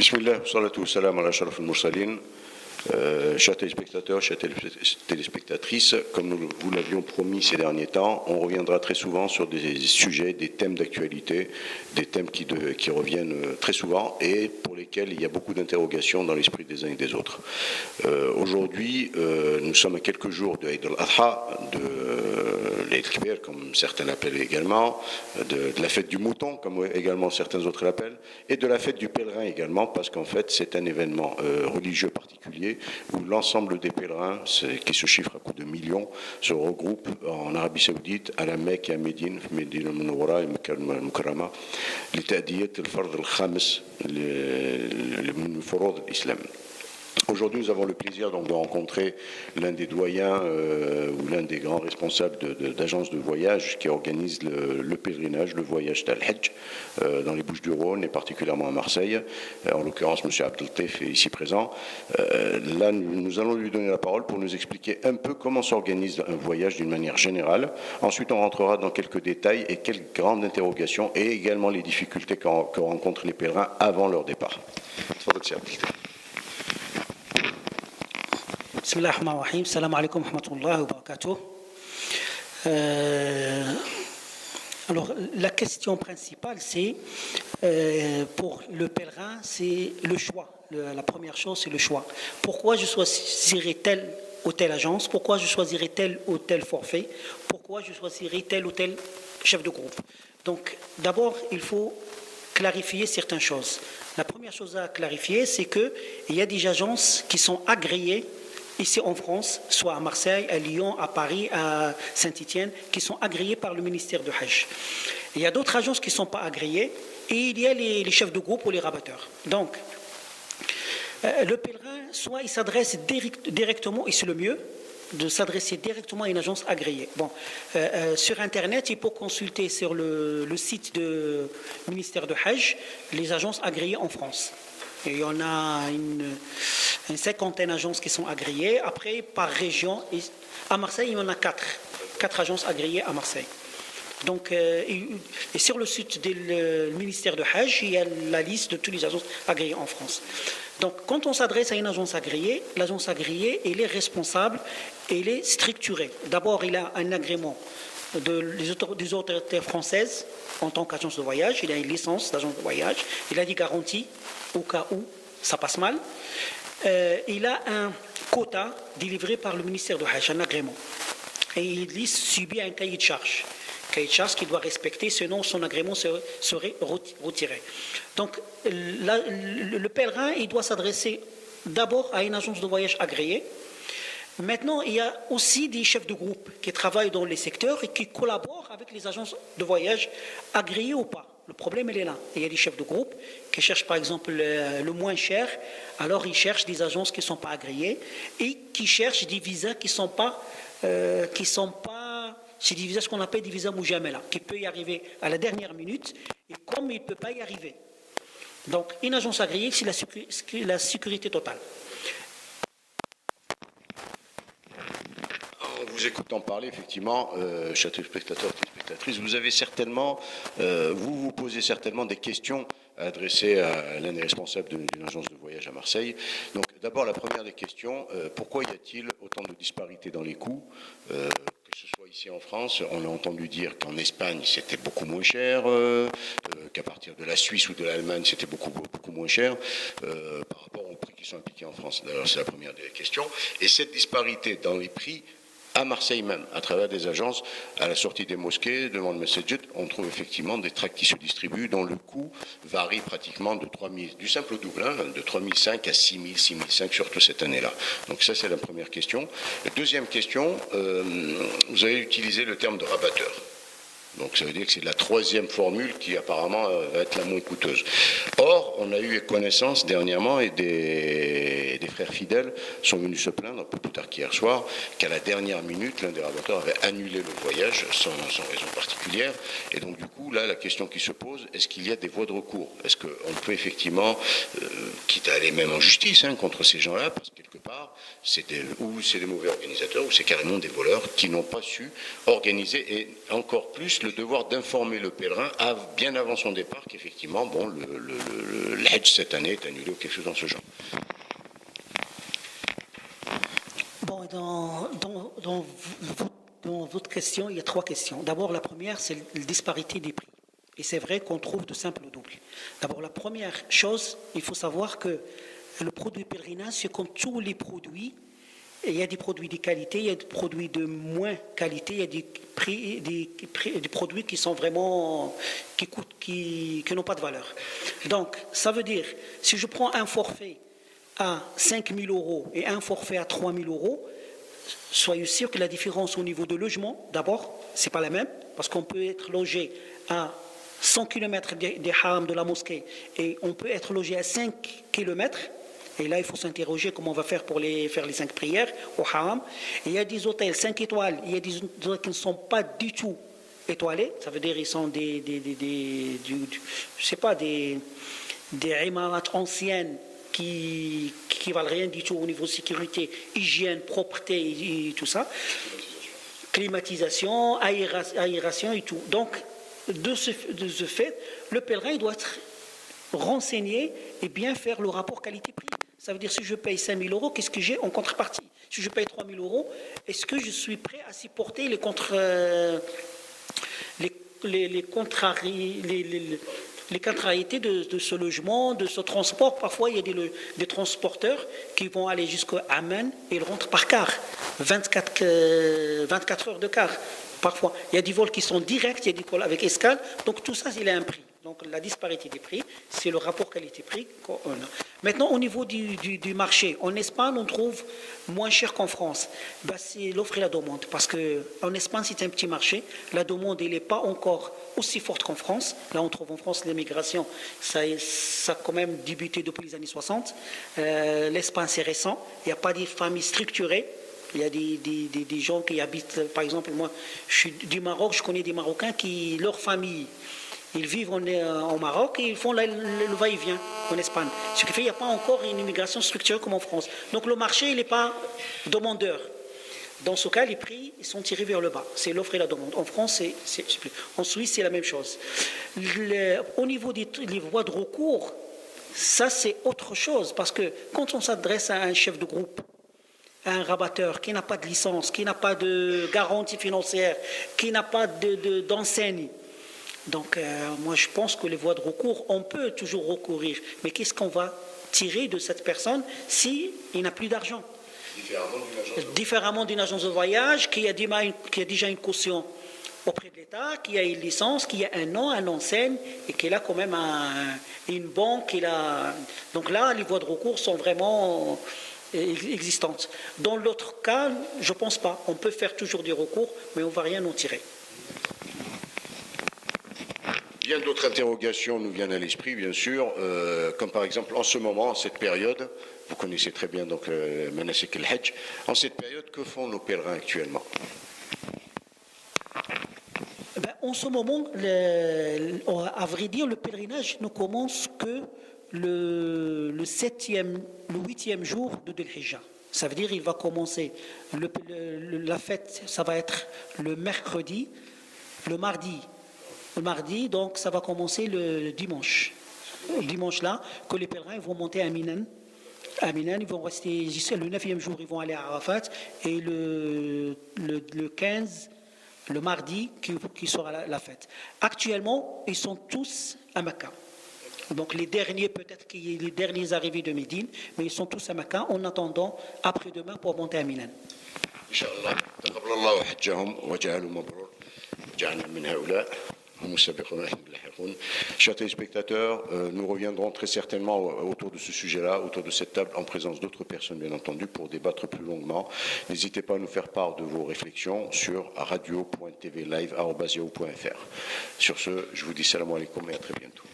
Bismillah, salatu salam ala sharaf al-mursalin. Chers téléspectateurs, chères téléspectatrices, comme nous vous l'avions promis ces derniers temps, on reviendra très souvent sur des sujets, des thèmes d'actualité, des thèmes qui reviennent très souvent et pour lesquels il y a beaucoup d'interrogations dans l'esprit des uns et des autres. Aujourd'hui, nous sommes à quelques jours de Eid al-Adha, de l'Eid al-Kibir, comme certains l'appellent également, de la fête du mouton, comme également certains autres l'appellent, et de la fête du pèlerin également, parce qu'en fait, c'est un événement religieux particulier où l'ensemble des pèlerins, qui se chiffrent à coups de millions, se regroupent en Arabie Saoudite, à la Mecque et à Médine al-Munawwara et Mecca al-Mukarrama, لتأدية الفرض الخامس من فروض الإسلام. Aujourd'hui, nous avons le plaisir donc de rencontrer l'un des doyens ou l'un des grands responsables d'agences de voyage qui organisent le pèlerinage, le voyage d'Al-Hajj dans les Bouches-du-Rhône et particulièrement à Marseille. En l'occurrence, M. Abdeltaif est ici présent. Là, nous allons lui donner la parole pour nous expliquer un peu comment s'organise un voyage d'une manière générale. Ensuite, on rentrera dans quelques détails et quelques grandes interrogations et également les difficultés que rencontrent les pèlerins avant leur départ. Bismillah ar-Rahman ar-Rahim. Salam alaikum wa rahmatullahi wa barakatuh. Alors, la question principale, c'est pour le pèlerin, c'est le choix. La première chose, c'est le choix. Pourquoi je choisirais telle ou telle agence? Pourquoi je choisirais tel ou tel forfait? Pourquoi je choisirais tel ou tel chef de groupe? Donc, d'abord, il faut clarifier certaines choses. La première chose à clarifier, c'est qu'il y a des agences qui sont agréées ici en France, soit à Marseille, à Lyon, à Paris, à Saint-Étienne, qui sont agréés par le ministère de Hajj. Il y a d'autres agences qui ne sont pas agréées et il y a les chefs de groupe ou les rabatteurs. Donc, le pèlerin, soit il s'adresse directement, et c'est le mieux, de s'adresser directement à une agence agréée. Bon, sur Internet, il peut consulter sur le site du ministère de Hajj les agences agréées en France. Et il y en a une cinquantaine d'agences qui sont agréées. Après, par région, à Marseille, il y en a quatre agences agréées à Marseille. Donc, et sur le site du ministère de Hajj, il y a la liste de toutes les agences agréées en France. Donc, quand on s'adresse à une agence agréée, l'agence agréée, elle est responsable et elle est structurée. D'abord, il a un agrément des autorités françaises en tant qu'agence de voyage. Il a une licence d'agence de voyage. Il a des garanties au cas où ça passe mal. Il a un quota délivré par le ministère de Hajj, un agrément. Et il subit un cahier de charge. Cahier de charge qu'il doit respecter, sinon son agrément serait retiré. Donc, le pèlerin, il doit s'adresser d'abord à une agence de voyage agréée. Maintenant, il y a aussi des chefs de groupe qui travaillent dans les secteurs et qui collaborent avec les agences de voyage agréées ou pas. Le problème, il est là. Il y a des chefs de groupe qui cherchent, par exemple, le moins cher. Alors, ils cherchent des agences qui ne sont pas agréées et qui cherchent des visas qui ne sont pas... c'est des visas qu'on appelle des visas moujamela, qui peut y arriver à la dernière minute et comme il ne peut pas y arriver. Donc, une agence agréée, c'est la sécurité totale. En vous écoutant parler, effectivement, chers téléspectateurs, téléspectatrices, vous avez certainement, vous posez certainement des questions à adresser à l'un des responsables d'une agence de voyage à Marseille. Donc, d'abord, la première des questions, pourquoi y a-t-il autant de disparités dans les coûts que ce soit ici en France, on a entendu dire qu'en Espagne c'était beaucoup moins cher, qu'à partir de la Suisse ou de l'Allemagne c'était beaucoup moins cher par rapport aux prix qui sont appliqués en France. D'ailleurs, c'est la première des questions. Et cette disparité dans les prix à Marseille même, à travers des agences, à la sortie des mosquées, devant le Masjid, on trouve effectivement des tracts qui se distribuent dont le coût varie pratiquement de 3 000, du simple au double, de 3 500 à 6 000, 6 500, surtout cette année-là. Donc ça, c'est la première question. La deuxième question, vous avez utilisé le terme de rabatteur. Donc ça veut dire que c'est la troisième formule qui apparemment va être la moins coûteuse. Or, on a eu connaissance dernièrement et des frères fidèles sont venus se plaindre un peu plus tard qu'hier soir qu'à la dernière minute, l'un des rabatteurs avait annulé le voyage sans raison particulière. Et donc du coup, là, la question qui se pose, est-ce qu'il y a des voies de recours? Est-ce qu'on peut effectivement, quitte à aller même en justice contre ces gens-là, parce que quelque part, départ, ou c'est des mauvais organisateurs, ou c'est carrément des voleurs qui n'ont pas su organiser, et encore plus le devoir d'informer le pèlerin bien avant son départ qu'effectivement, bon, le Hajj cette année est annulé ou quelque chose dans ce genre. Bon, dans votre question, il y a 3 questions. D'abord, la première, c'est la disparité des prix. Et c'est vrai qu'on trouve de simples doubles. D'abord, la première chose, il faut savoir que le produit pèlerinage, c'est comme tous les produits. Il y a des produits de qualité, il y a des produits de moins qualité, il y a des produits qui sont vraiment, qui n'ont pas de valeur. Donc, ça veut dire, si je prends un forfait à 5 000 € et un forfait à 3 000 €, soyez sûr que la différence au niveau de logement, d'abord, ce n'est pas la même, parce qu'on peut être logé à 100 km des haram de la mosquée et on peut être logé à 5 km. Et là, il faut s'interroger comment on va faire pour faire les 5 prières au haram. Et il y a des hôtels 5 étoiles, il y a des hôtels qui ne sont pas du tout étoilés. Ça veut dire qu'ils sont des imarats anciennes qui valent rien du tout au niveau sécurité, hygiène, propreté et tout ça. Climatisation, aération et tout. Donc, de ce fait, le pèlerin il doit être renseigné et bien faire le rapport qualité-prix. Ça veut dire si je paye 5 000 €, qu'est-ce que j'ai en contrepartie? Si je paye 3 000 €, est-ce que je suis prêt à supporter les contrariétés de ce logement, de ce transport? Parfois, il y a des transporteurs qui vont aller jusqu'à Amman et ils rentrent par car, 24 heures de car. Parfois, il y a des vols qui sont directs, il y a des vols avec escale. Donc tout ça, il a un prix. Donc la disparité des prix, c'est le rapport qualité-prix qu'on a. Maintenant, au niveau du marché, en Espagne, on trouve moins cher qu'en France. C'est l'offre et la demande. Parce qu'en Espagne, c'est un petit marché. La demande, elle n'est pas encore aussi forte qu'en France. Là, on trouve en France l'immigration, ça a quand même débuté depuis les années 60. L'Espagne, c'est récent. Il n'y a pas des familles structurées. Il y a des gens qui habitent, par exemple, moi, je suis du Maroc, je connais des Marocains qui, leur famille, ils vivent au Maroc et ils font le va-et-vient en Espagne. Ce qui fait qu'il n'y a pas encore une immigration structurée comme en France. Donc le marché, il n'est pas demandeur. Dans ce cas, les prix ils sont tirés vers le bas. C'est l'offre et la demande. En France, en Suisse, c'est la même chose. Au niveau des voies de recours, ça c'est autre chose. Parce que quand on s'adresse à un chef de groupe, à un rabatteur qui n'a pas de licence, qui n'a pas de garantie financière, qui n'a pas d'enseigne, donc moi je pense que les voies de recours, on peut toujours recourir. Mais qu'est-ce qu'on va tirer de cette personne s'il n'a plus d'argent? Différemment d'une agence de voyage qui a déjà une caution auprès de l'État, qui a une licence, qui a un nom, une enseigne et qui a quand même une banque. Donc là, les voies de recours sont vraiment existantes. Dans l'autre cas, je ne pense pas. On peut faire toujours des recours, mais on ne va rien en tirer. Bien d'autres interrogations nous viennent à l'esprit, bien sûr, comme par exemple en ce moment, en cette période, vous connaissez très bien donc Manasik al-Hajj, en cette période, que font nos pèlerins actuellement? En ce moment, à vrai dire, le pèlerinage ne commence que le 8e jour de Dhul Hijjah. Ça veut dire qu'il va commencer, la fête, ça va être le mercredi, le mardi, donc ça va commencer le dimanche. Le dimanche là, que les pèlerins vont monter à Minan. À Minan, ils vont rester jusqu'à le 9e jour, ils vont aller à Arafat. Et le 15, le mardi, qui sera la fête. Actuellement, ils sont tous à Mecca. Donc les derniers, peut-être les derniers arrivés de Médine, mais ils sont tous à Mecca en attendant après-demain pour monter à Minan. Inch'Allah. Taqabbalallahu hajjahum wa ja'alu mabrur. Ja'alna min haoula. Chers téléspectateurs, nous reviendrons très certainement autour de ce sujet-là, autour de cette table, en présence d'autres personnes, bien entendu, pour débattre plus longuement. N'hésitez pas à nous faire part de vos réflexions sur radio.tvlive@yahoo.fr. Sur ce, je vous dis salam alaikum et à très bientôt.